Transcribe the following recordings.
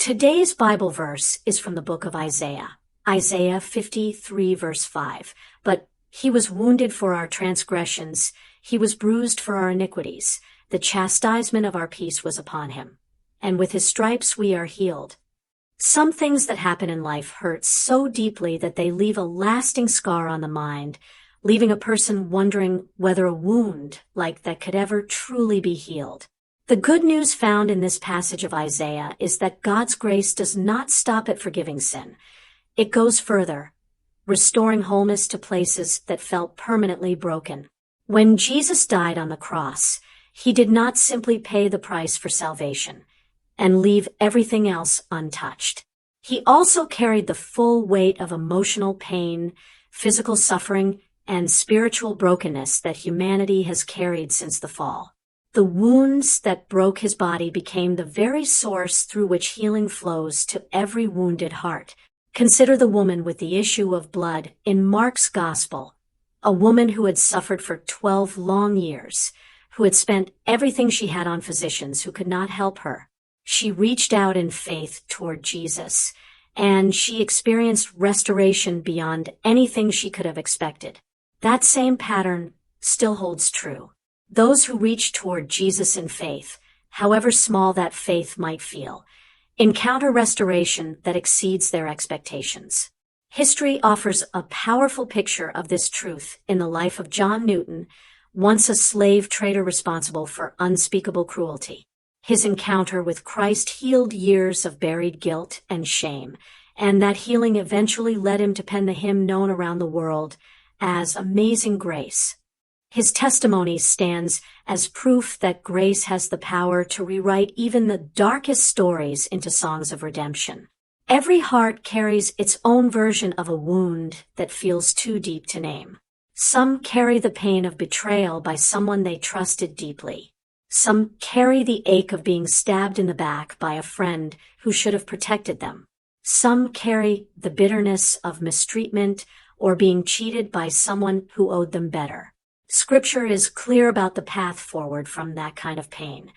Today's Bible verse is from the book of Isaiah, Isaiah 53 verse 5. But he was wounded for our transgressions, he was bruised for our iniquities. The chastisement of our peace was upon him, and with his stripes we are healed. Some things that happen in life hurt so deeply that they leave a lasting scar on the mind, leaving a person wondering whether a wound like that could ever truly be healed. The good news found in this passage of Isaiah is that God's grace does not stop at forgiving sin. It goes further, restoring wholeness to places that felt permanently broken. When Jesus died on the cross, he did not simply pay the price for salvation and leave everything else untouched. He also carried the full weight of emotional pain, physical suffering, and spiritual brokenness that humanity has carried since the fall. The wounds that broke his body became the very source through which healing flows to every wounded heart. Consider the woman with the issue of blood in Mark's Gospel, a woman who had suffered for 12 long years, who had spent everything she had on physicians who could not help her. She reached out in faith toward Jesus, and she experienced restoration beyond anything she could have expected. That same pattern still holds true. Those who reach toward Jesus in faith, however small that faith might feel, encounter restoration that exceeds their expectations. History offers a powerful picture of this truth in the life of John Newton, once a slave trader responsible for unspeakable cruelty. His encounter with Christ healed years of buried guilt and shame, and that healing eventually led him to pen the hymn known around the world as Amazing Grace. His testimony stands as proof that grace has the power to rewrite even the darkest stories into songs of redemption. Every heart carries its own version of a wound that feels too deep to name. Some carry the pain of betrayal by someone they trusted deeply. Some carry the ache of being stabbed in the back by a friend who should have protected them. Some carry the bitterness of mistreatment or being cheated by someone who owed them better. Scripture is clear about the path forward from that kind of pain.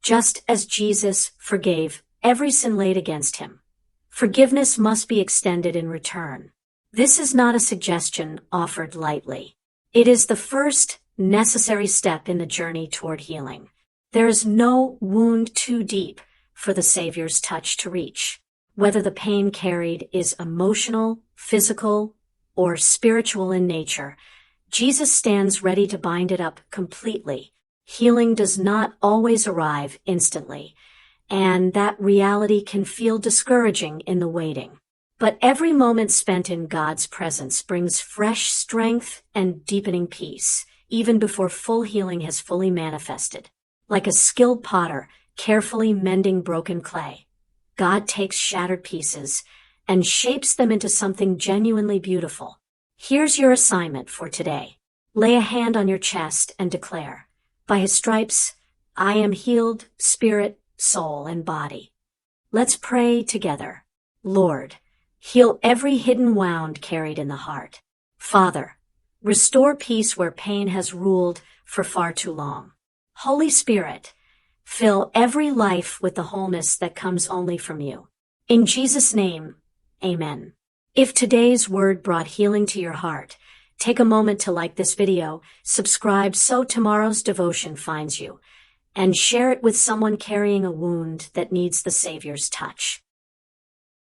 Just as Jesus forgave every sin laid against him, forgiveness must be extended in return. This is not a suggestion offered lightly. It is the first necessary step in the journey toward healing. There is no wound too deep for the Savior's touch to reach. Whether the pain carried is emotional, physical, or spiritual in nature, Jesus stands ready to bind it up completely. Healing does not always arrive instantly, and that reality can feel discouraging in the waiting. But every moment spent in God's presence brings fresh strength and deepening peace, even before full healing has fully manifested. Like a skilled potter carefully mending broken clay, God takes shattered pieces and shapes them into something genuinely beautiful. Here's your assignment for today. Lay a hand on your chest and declare, "By his stripes, I am healed, spirit, soul, and body." Let's pray together. Lord, heal every hidden wound carried in the heart. Father, restore peace where pain has ruled for far too long. Holy Spirit, fill every life with the wholeness that comes only from you. In Jesus' name, amen. If today's word brought healing to your heart, take a moment to like this video, subscribe so tomorrow's devotion finds you, and share it with someone carrying a wound that needs the Savior's touch.